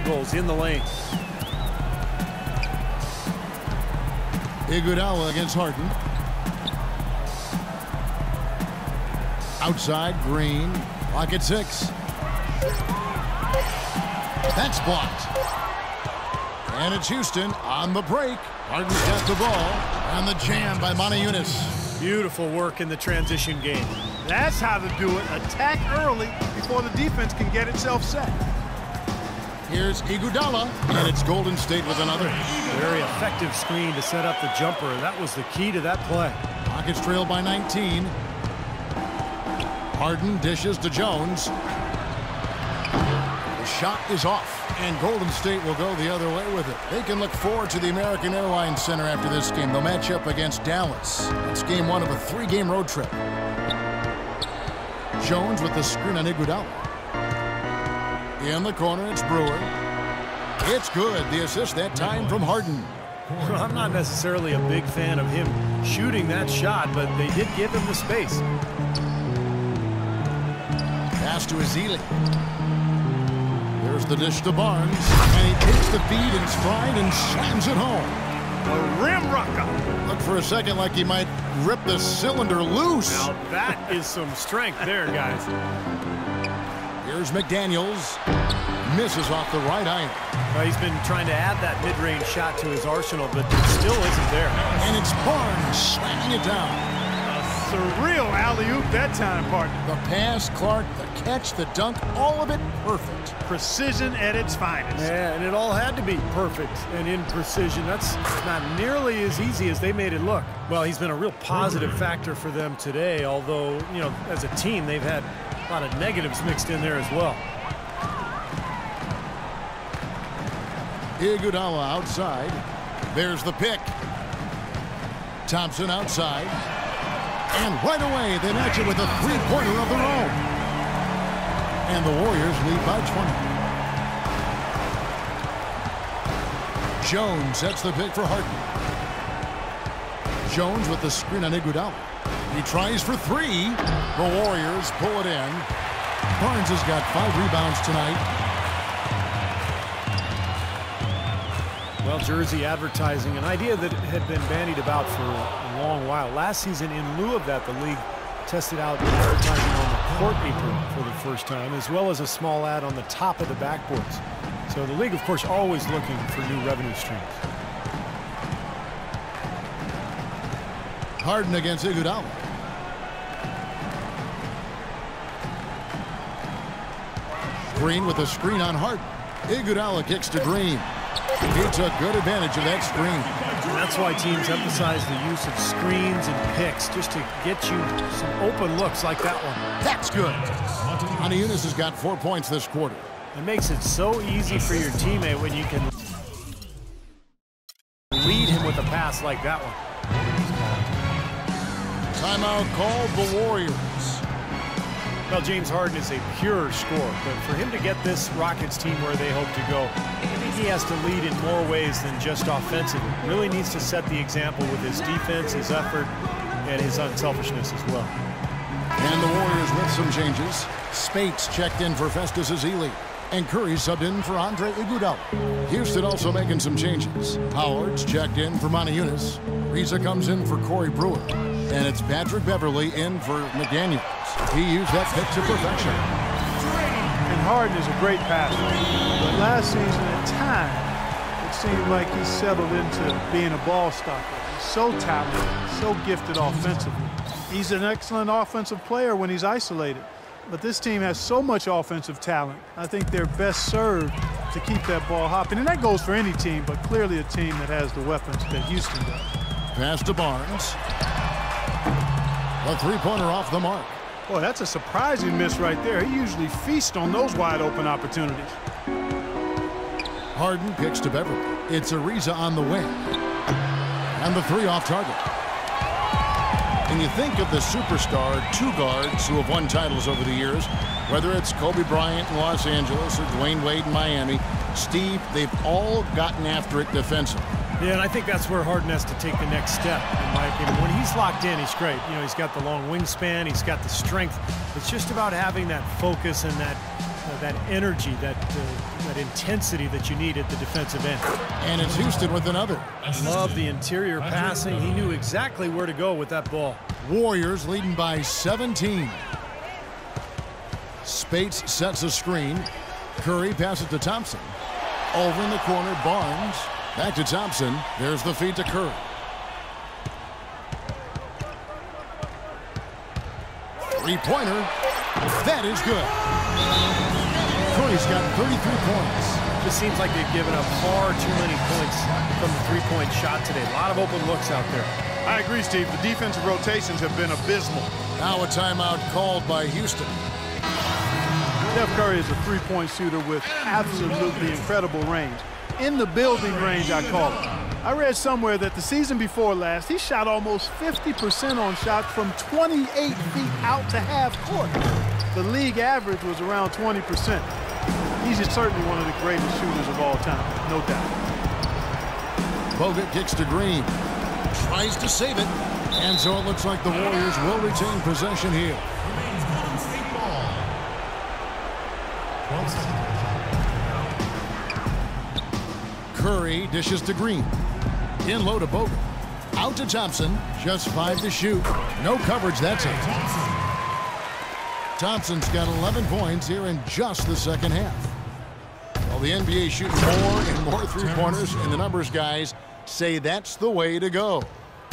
field goals in the lane. Iguodala against Harden. Outside, Green. Clock at 6. That's blocked. And it's Houston on the break. Harden's got the ball. And the jam by Yunus. Beautiful work in the transition game. That's how to do it. Attack early before the defense can get itself set. Here's Iguodala, and it's Golden State with another. Very effective screen to set up the jumper. That was the key to that play. Rockets trail by 19. Harden dishes to Jones. The shot is off, and Golden State will go the other way with it. They can look forward to the American Airlines Center after this game. They'll match up against Dallas. It's game 1 of a 3-game road trip. Jones with the screen on Iguodala. In the corner, it's Brewer. It's good. The assist that time from Harden. Well, I'm not necessarily a big fan of him shooting that shot, but they did give him the space. Pass to Ezeli. There's the dish to Barnes, and he takes the feed in stride and slams it home. A rim rocker. Looked for a second like he might rip the cylinder loose. Now that is some strength there, guys. Here's McDaniels. Misses off the right iron. Well, he's been trying to add that mid-range shot to his arsenal, but it still isn't there. And it's Barnes slamming it down. Surreal alley-oop that time, partner. The pass, Clark, the catch, the dunk, all of it perfect. Precision at its finest. Yeah, and it all had to be perfect and in precision. That's not nearly as easy as they made it look. Well, he's been a real positive factor for them today, although, you know, as a team, they've had a lot of negatives mixed in there as well. Iguodala outside. There's the pick. Thompson outside. And right away, they match it with a three-pointer of their own. And the Warriors lead by 20. Jones sets the pick for Harden. Jones with the screen on Iguodala. He tries for 3. The Warriors pull it in. Barnes has got 5 rebounds tonight. Well, jersey advertising, an idea that had been bandied about for a long while. Last season, in lieu of that, the league tested out advertising on the court apron for the first time, as well as a small ad on the top of the backboards. So the league, of course, always looking for new revenue streams. Harden against Iguodala. Green with a screen on Harden. Iguodala kicks to Green. He took good advantage of that screen. And that's why teams emphasize the use of screens and picks, just to get you some open looks like that one. That's good. Yunus has got 4 points this quarter. It makes it so easy for your teammate when you can lead him with a pass like that one. Timeout called the Warriors. Well, James Harden is a pure scorer, but for him to get this Rockets team where they hope to go, I think he has to lead in more ways than just offensively. Really needs to set the example with his defense, his effort, and his unselfishness as well. And the Warriors with some changes. Spates checked in for Festus Ezeli, and Curry subbed in for Andre Iguodala. Houston also making some changes. Howard's checked in for Yunus. Reza comes in for Corey Brewer. And it's Patrick Beverly in for McDaniels. He used that pick to perfection. And Harden is a great passer. But last season, at times, it seemed like he settled into being a ball stopper. He's so talented, so gifted offensively. He's an excellent offensive player when he's isolated. But this team has so much offensive talent. I think they're best served to keep that ball hopping. And that goes for any team, but clearly a team that has the weapons that Houston does. Pass to Barnes. A three-pointer off the mark. Boy, that's a surprising miss right there. He usually feasts on those wide-open opportunities. Harden kicks to Beverly. It's Ariza on the wing. And the 3 off target. And you think of the superstar 2 guards who have won titles over the years, whether it's Kobe Bryant in Los Angeles or Dwayne Wade in Miami, Steve, they've all gotten after it defensively. Yeah, and I think that's where Harden has to take the next step, in my opinion. When he's locked in, he's great. You know, he's got the long wingspan, he's got the strength. It's just about having that focus and that energy, that intensity that you need at the defensive end. And it's Houston with another. Love the interior passing. He knew exactly where to go with that ball. Warriors leading by 17. Spates sets a screen. Curry passes to Thompson. Over in the corner, Barnes. Back to Thompson. There's the feed to Curry. Three-pointer. That is good. Curry's got 33 points. Just seems like they've given up far too many points from the three-point shot today. A lot of open looks out there. I agree, Steve. The defensive rotations have been abysmal. Now a timeout called by Houston. Steph Curry is a three-point shooter with absolutely incredible range. In the building range, I call it. I read somewhere that the season before last, he shot almost 50% on shots from 28 feet out to half court. The league average was around 20%. He's just certainly one of the greatest shooters of all time, no doubt. Bogut kicks to Green. Tries to save it. And so it looks like the Warriors will retain possession here. Curry dishes to Green. In low to Bogut. Out to Thompson. Just 5 to shoot. No coverage, that's it. Thompson's got 11 points here in just the second half. Well, the NBA shooting more and more three-pointers, and the numbers guys say that's the way to go.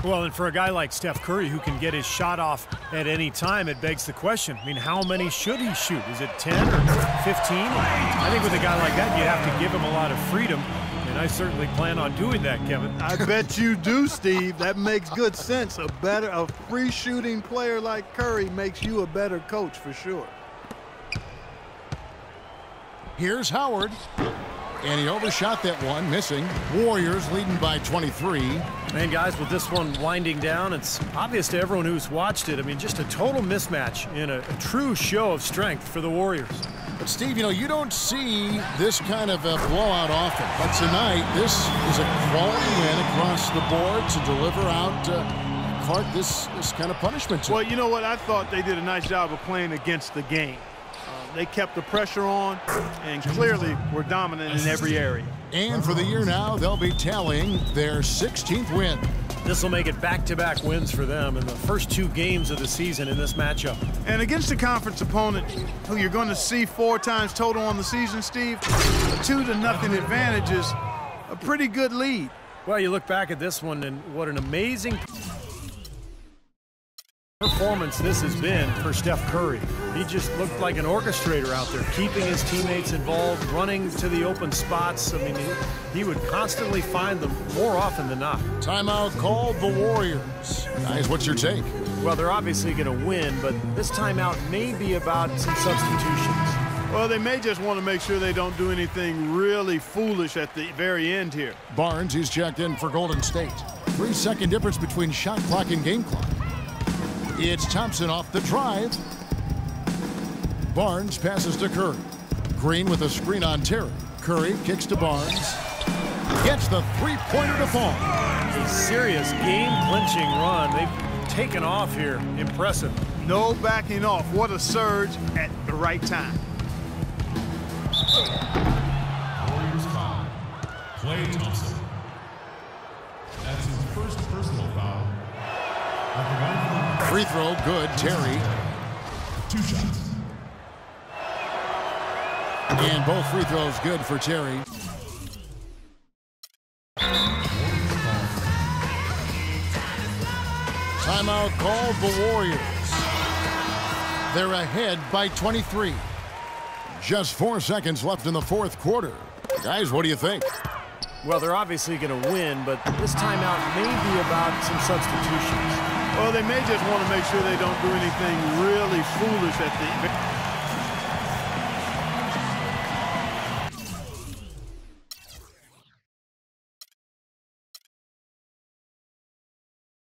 Well, and for a guy like Steph Curry who can get his shot off at any time, it begs the question. I mean, how many should he shoot? Is it 10 or 15? I think with a guy like that, you have to give him a lot of freedom, and I certainly plan on doing that, Kevin. I bet you do, Steve. That makes good sense. A free shooting player like Curry makes you a better coach for sure. Here's Howard. And he overshot that one, missing. Warriors leading by 23. And guys, with this one winding down, it's obvious to everyone who's watched it. I mean, just a total mismatch in a true show of strength for the Warriors. But Steve, you know, you don't see this kind of a blowout often. But tonight, this is a quality win across the board to deliver out this kind of punishment to. Well, you know what? I thought they did a nice job of playing against the game. They kept the pressure on and clearly were dominant in every area. And for the year now, they'll be tallying their 16th win. This will make it back-to-back wins for them in the first 2 games of the season in this matchup. And against a conference opponent who you're going to see 4 times total on the season, Steve, a 2-0 advantage is a pretty good lead. Well, you look back at this one and what an amazing performance this has been for Steph Curry. He just looked like an orchestrator out there, keeping his teammates involved, running to the open spots. I mean, he would constantly find them more often than not. Timeout called the Warriors. Guys, what's your take? Well, they're obviously going to win, but this timeout may be about some substitutions. Well, they may just want to make sure they don't do anything really foolish at the very end here. Barnes, he's checked in for Golden State. 3-second difference between shot clock and game clock. It's Thompson off the drive. Barnes passes to Curry. Green with a screen on Terry. Curry kicks to Barnes. Gets the three-pointer to fall. A serious game-clinching run. They've taken off here. Impressive. No backing off. What a surge at the right time. Warriors foul. Klay Thompson. That's his first personal foul. Free throw, good. Terry. 2 shots. And both free throws good for Terry. Timeout called the Warriors. They're ahead by 23. Just 4 seconds left in the fourth quarter. Guys, what do you think? Well, they're obviously going to win, but this timeout may be about some substitutions. Well, they may just want to make sure they don't do anything really foolish at the